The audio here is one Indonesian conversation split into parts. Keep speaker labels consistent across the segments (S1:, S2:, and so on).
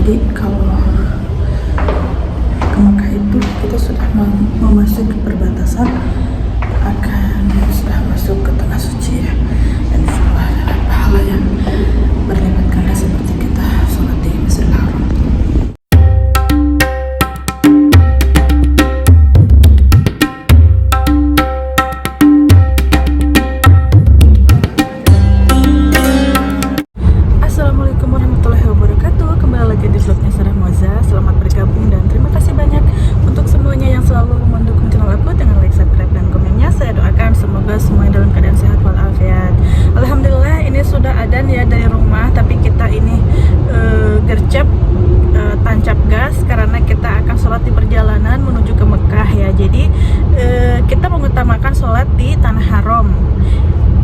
S1: Jadi kalau ke Mekah itu kita sudah memasuki perbatasan, akan sudah masuk ke tanah suci ya. Dan insyaallah ada pahala yang berlipat ganda seperti kita sholat di Masjidil Haram. Assalamualaikum warahmatullahi wabarakatuh. Kembali lagi di vlognya Sarah Moza. Selamat bergabung dan terima kasih banyak untuk semuanya yang selalu mendukung channel aku dengan like, subscribe, dan komennya. Saya doakan semoga semuanya dalam keadaan sehat walafiat. Alhamdulillah ini sudah adzan ya dari rumah, tapi kita ini gercep tancap gas karena kita akan sholat di perjalanan menuju ke Mekah ya. Jadi kita mengutamakan sholat di Tanah Haram.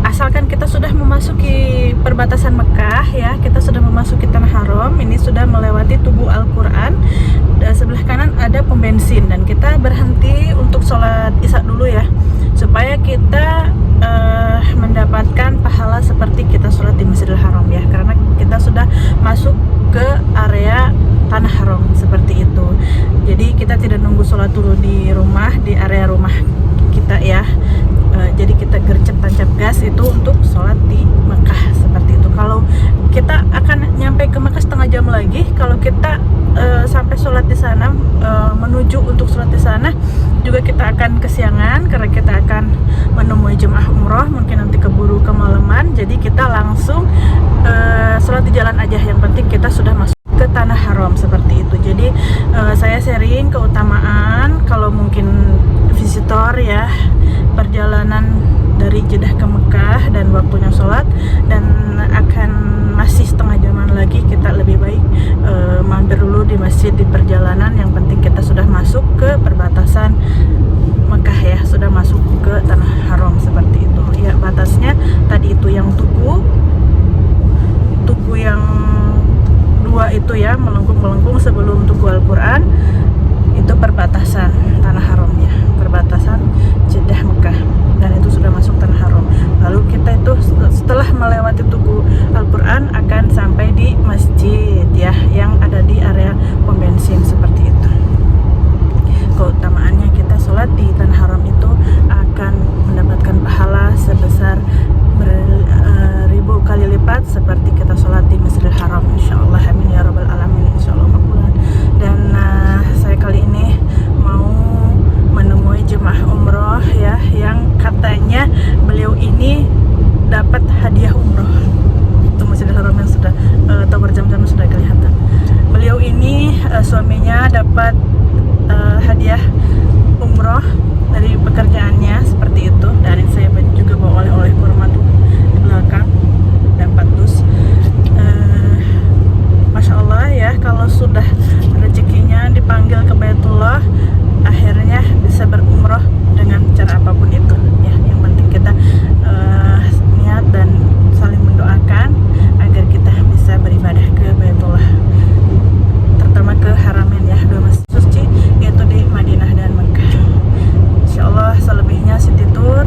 S1: Asalkan kita sudah memasuki perbatasan Mekah ya, kita sudah memasuki Tanah Haram, ini sudah melewati tugu Al-Quran. Sebelah kanan ada pom bensin dan kita berhenti untuk sholat isya dulu ya, supaya kita mendapatkan pahala seperti kita sholat di Masjidil Haram ya, karena kita sudah masuk ke area Tanah Haram seperti itu. Jadi kita tidak nunggu sholat dulu di rumah, di area rumah kita ya. Jadi kita gercep tancap gas itu untuk sholat di Mekah seperti itu. Kalau kita akan nyampe ke Mekah setengah jam lagi, kalau kita sampai sholat di sana, menuju untuk sholat di sana juga kita akan kesiangan karena kita akan menemui jemaah umroh, mungkin nanti keburu kemalaman. Jadi kita langsung sholat di jalan aja, yang penting kita sudah masuk ke Tanah Haram seperti itu. Jadi saya sharing keutamaan kalau mungkin visitor ya, perjalanan dari Jeddah ke Mekah dan waktunya sholat, dan akan masih setengah jaman lagi, kita lebih baik mampir dulu di masjid di perjalanan. Yang penting kita sudah masuk ke perbatasan Mekah ya, sudah masuk ke Tanah Haram seperti itu ya. Batasnya tadi itu yang tugu yang dua itu ya, melengkung sebelum tugu Al-Quran, itu perbatasan Tanah Haram ya, perbatasan Jeddah Mekah, dan itu sudah masuk Tanah Haram. Lalu kita itu setelah melewati tugu Al-Quran akan sampai di masjid ya, yang ada di area pom bensin seperti itu. Keutamaannya kita sholat di Tanah Haram itu akan mendapatkan pahala sebesar ribu kali lipat seperti kita sholat di Masjidil Haram, insyaallah. Amin ya rabbal alamin, insyaallah makbulan. Dan saya kali ini mau menemui jemaah umroh ya, yang katanya beliau ini dapat hadiah umroh. Itu Masjidil Haram yang sudah atau berjam-jam sudah kelihatan. Beliau ini suaminya dapat hadiah umroh dari pekerjaannya seperti itu. Dan saya juga bawa oleh-oleh kurma tuh di belakang, dapat dus. Masya Allah ya, kalau sudah rezekinya dipanggil ke Baitullah, akhirnya bisa berumroh dengan cara apapun itu ya. Yang penting kita niat dan saling mendoakan agar kita bisa beribadah ke Baitullah, terutama ke Haramain ya, dua masjid suci yaitu di Madinah dan Mekah. Insyaallah selebihnya city tour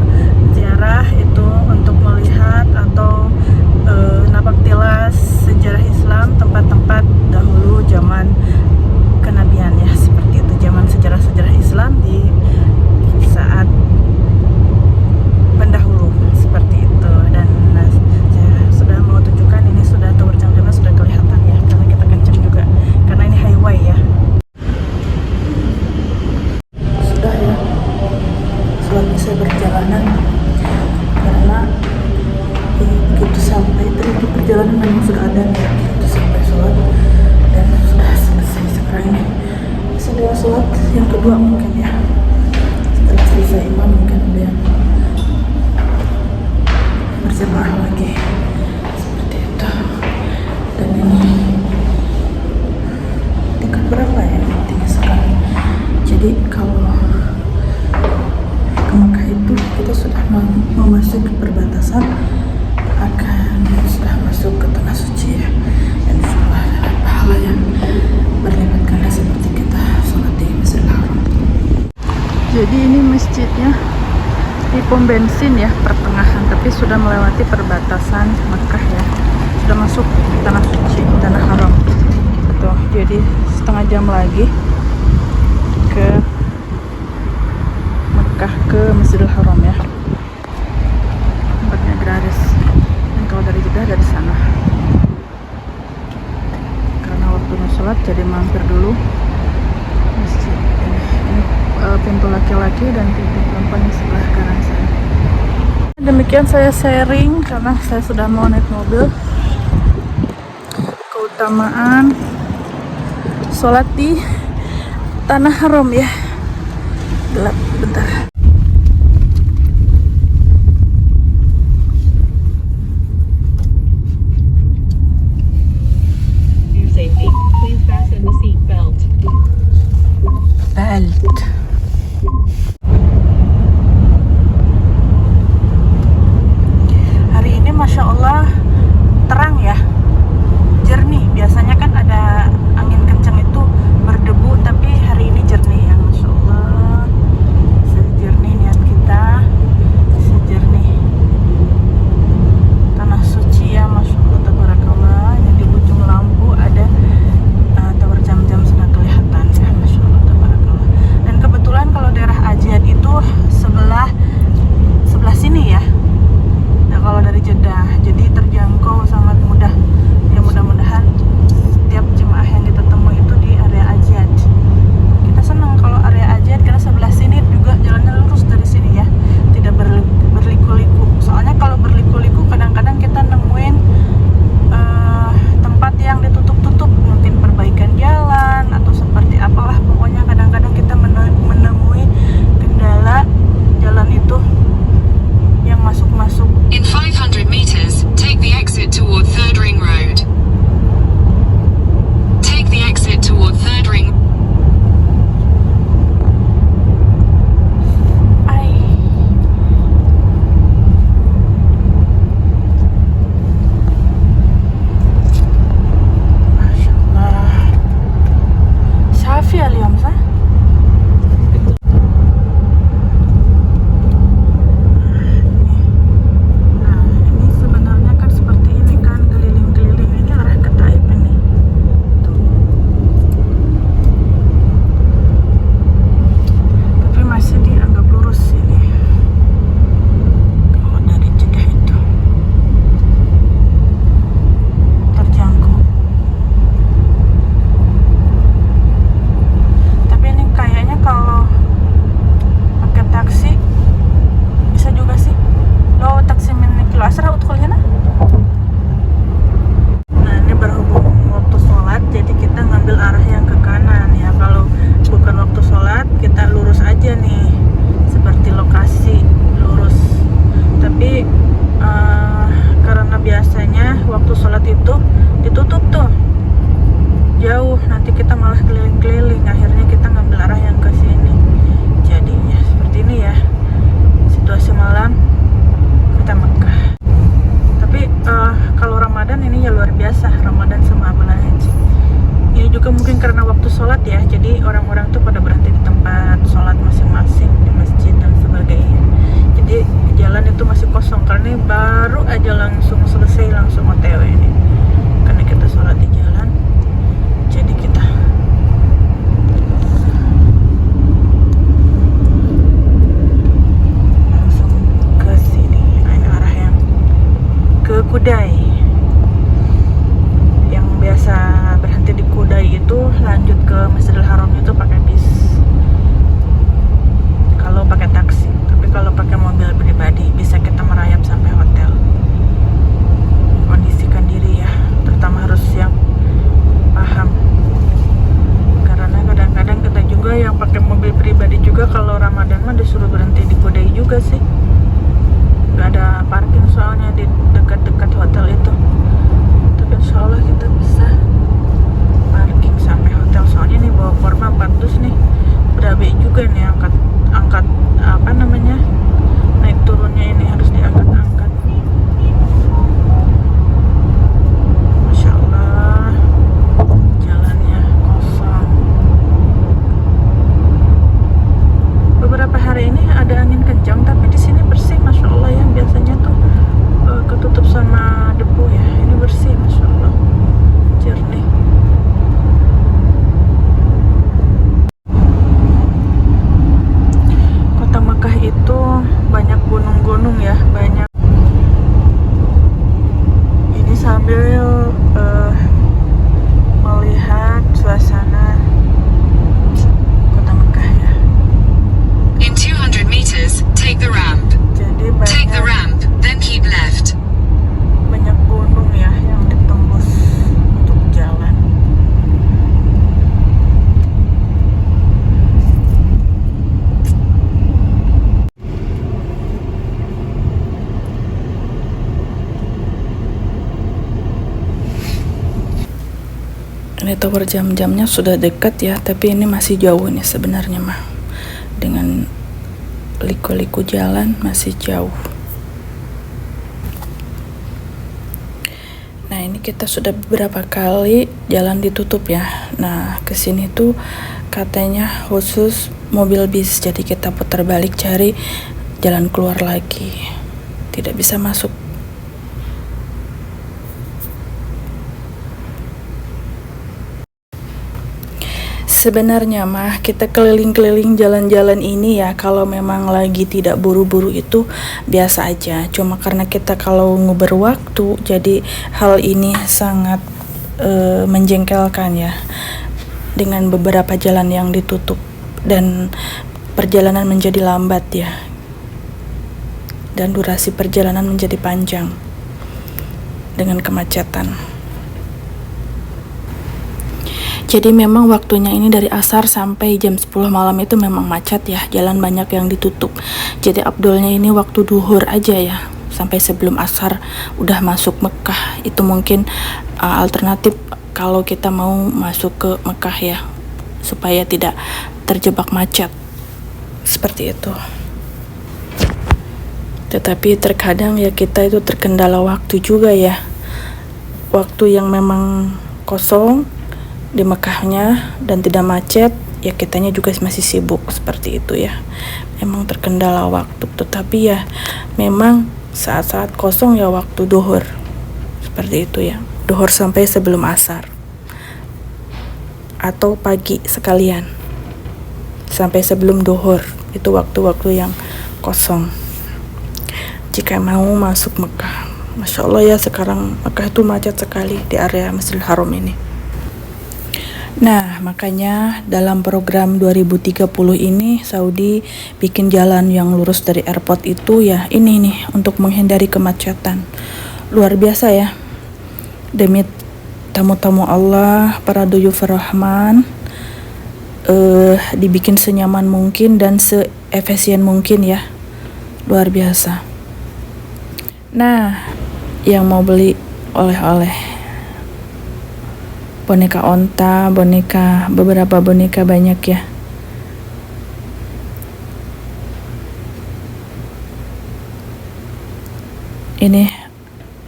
S1: ziarah itu untuk melihat atau napak tilas sejarah Islam, tempat-tempat dahulu zaman kenabian ya, seperti itu, zaman sejarah-sejarah Islam di saat pendahulu seperti itu. Dan saya sudah mau tunjukkan, ini sudah tower jam-jamnya sudah kelihatan ya, karena kita kenceng juga karena ini highway ya. Sudah ya, sholat bisa berjalanan karena begitu sampai itu perjalanan memang sudah ada ya, begitu sampai sholat dan sudah selesai. Sekarang ini sudah sholat yang kedua mungkin ya, setelah selesai imam mungkin ada yang berjamaah lagi seperti itu. Dan ini tingkat berapa ya, tinggi sekali. Jadi kalau ke Mekah itu kita sudah memasuki perbatasan, akan sudah masuk ke tanah suci ya. Dan insyaallah ada pahala yang berlipat ganda seperti kita sholat di Masjidil Haram. Jadi ini masjidnya di pom bensin ya, pertengahan, tapi sudah melewati perbatasan Mekah ya, sudah masuk tanah suci, tanah haram. Tuh, jadi setengah jam lagi ke Mekah, ke Masjidil Haram ya, tempatnya gratis. Dan kalau dari Jeddah dari sana, karena waktunya sholat jadi mampir dulu masjid ini. Pintu laki-laki dan pintu perempuan di sebelah kanan saya. Demikian saya sharing karena saya sudah mau naik mobil. Keutamaan sholat di tanah haram ya. Gelap bentar.
S2: Safety, please fasten the seat belt.
S1: Hari ini Masya Allah terang ya, jernih. Biasanya kan ada angin kencang itu berdebu, tapi hari ini jernih ya, Masya Allah. Sejernih niat kita, sejernih tanah suci ya, Masya Allah, tabarakallah. Yang di ujung lampu ada tower jam-jam sudah kelihatan ya, Masya Allah, tabarakallah. Dan kebetulan kalau daerah Ajiat itu sebelah sini ya. Nah, kalau dari Jeddah, jadi terjangkau sangat mudah. Ya mudah-mudahan setiap jemaah yang kita temui itu di area Ajiat. Kita senang kalau area Ajiat karena sebelah sini juga jalannya lurus dari sini ya, tidak berliku-liku. Soalnya kalau berliku-liku kadang-kadang kita nemuin tempat yang ditutup-tutup, mungkin perbaikan jalan atau seperti apalah. Pokoknya kadang-kadang kita menemui kendala jalan itu yang masuk-masuk.
S3: In 500 meters, take the exit toward Third Ring Road. Take the exit toward Third Ring.
S1: Masya Allah. Syafi al-yawm sah? Ini sebenarnya kan seperti ini kan, keliling-keliling ini arah ke Taif ini. Tuh. Tapi masih dianggap lurus ini. Kalau dari Jeddah itu terjangkau. Tapi ini kayaknya kalau pakai taksi bisa juga sih. Lo taksi min kilo asra udkhul hina. Nah, ini berhubung waktu sholat, jadi kita ngambil arah yang ke kanan ya. Kalau bukan waktu sholat, kita lurus aja nih, seperti lokasi lurus. Tapi karena biasanya waktu sholat itu ditutup tuh jauh, nanti kita malah keliling-keliling. Akhirnya kita ngambil arah yang ke sini. Jadinya seperti ini ya situasi malam kita Mekah. Tapi kalau Ramadan ini ya luar biasa, Ramadan sama Abul Haji. Ini juga mungkin karena waktu sholat ya, jadi orang-orang tuh pada berhenti di tempat sholat masing-masing, di masjid dan sebagainya. Jadi jalan itu masih kosong karena ini baru aja langsung selesai, langsung OTW ini. Karena kita sholat di jalan, jadi kita langsung ke sini. Nah, ini arah yang ke Kudai. Yang biasa berhenti di Kudai itu lanjut ke Masjidil Haram itu pakai bis. Kalau pakai taksi, tapi kalau pakai mobil pribadi bisa kita merayap sampai hotel. Kondisikan diri ya, terutama harus yang Ini tower jam-jamnya sudah dekat ya, tapi ini masih jauh nih sebenarnya mah. Dengan liku-liku jalan masih jauh. Nah, ini kita sudah beberapa kali jalan ditutup ya. Nah, kesini tuh katanya khusus mobil bis, jadi kita putar balik cari jalan keluar lagi. Tidak bisa masuk. Sebenarnya mah kita keliling-keliling jalan-jalan ini ya, kalau memang lagi tidak buru-buru itu biasa aja. Cuma karena kita kalau nguber waktu, jadi hal ini sangat menjengkelkan ya. Dengan beberapa jalan yang ditutup dan perjalanan menjadi lambat ya. Dan durasi perjalanan menjadi panjang dengan kemacetan. Jadi memang waktunya ini dari asar sampai jam 10 malam itu memang macet ya, jalan banyak yang ditutup. Jadi abdolnya ini waktu duhur aja ya, sampai sebelum asar udah masuk Mekah. Itu mungkin alternatif kalau kita mau masuk ke Mekah ya, supaya tidak terjebak macet. Seperti itu. Tetapi terkadang ya kita itu terkendala waktu juga ya. Waktu yang memang kosong di Mekahnya dan tidak macet, ya kitanya juga masih sibuk seperti itu ya. Memang terkendala waktu, tetapi ya memang saat-saat kosong ya waktu duhur. Seperti itu ya. Duhur sampai sebelum asar. Atau pagi sekalian. Sampai sebelum duhur. Itu waktu-waktu yang kosong. Jika mau masuk Mekah. Masya Allah ya, sekarang Mekah itu macet sekali di area Masjidil Haram ini. Nah, makanya dalam program 2030 ini Saudi bikin jalan yang lurus dari airport itu ya ini nih untuk menghindari kemacetan. Luar biasa ya. Demi tamu-tamu Allah, para duyuf rahman, dibikin senyaman mungkin dan seefisien mungkin ya. Luar biasa. Nah, yang mau beli oleh-oleh boneka onta, beberapa boneka banyak ya. Ini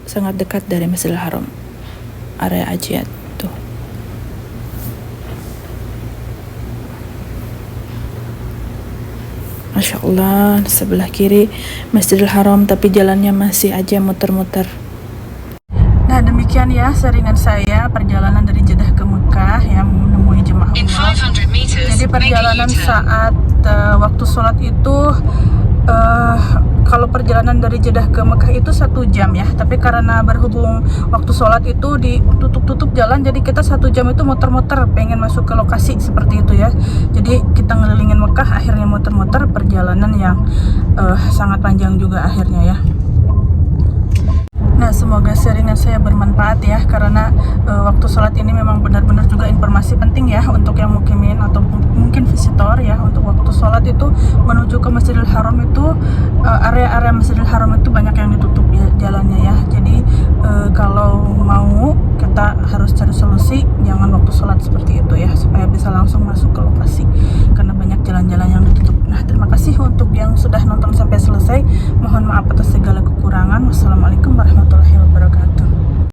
S1: sangat dekat dari Masjidil Haram, area Ajiat tuh. Masya Allah, di sebelah kiri Masjidil Haram, tapi jalannya masih aja muter-muter. Nah, demikian ya seringan saya perjalanan dari Jeddah ke Mekah yang menemui jemaah
S3: In
S1: umrah.
S3: 500 meters,
S1: Jadi
S3: make a
S1: perjalanan
S3: U-turn.
S1: saat waktu sholat itu kalau perjalanan dari Jeddah ke Mekah itu 1 jam ya. Tapi karena berhubung waktu sholat itu ditutup jalan, jadi kita 1 jam itu muter-muter pengen masuk ke lokasi seperti itu ya. Jadi kita ngelilingin Mekah, akhirnya muter-muter, perjalanan yang sangat panjang juga akhirnya ya. Nah, semoga sharingan saya bermanfaat ya, karena waktu sholat ini memang benar-benar juga informasi penting ya untuk yang mukimin atau mungkin visitor ya. Untuk waktu sholat itu menuju ke Masjidil Haram itu area-area Masjidil Haram itu banyak yang ditutup ya jalannya ya. Jadi kalau mau kita harus cari solusi, jangan waktu sholat seperti itu ya, supaya bisa langsung masuk ke lokasi karena banyak jalan-jalan yang ditutup. Nah, terima kasih untuk yang sudah nonton sampai selesai. Mohon maaf atas segala kekurangan. Wassalamualaikum warahmatullahi wabarakatuh.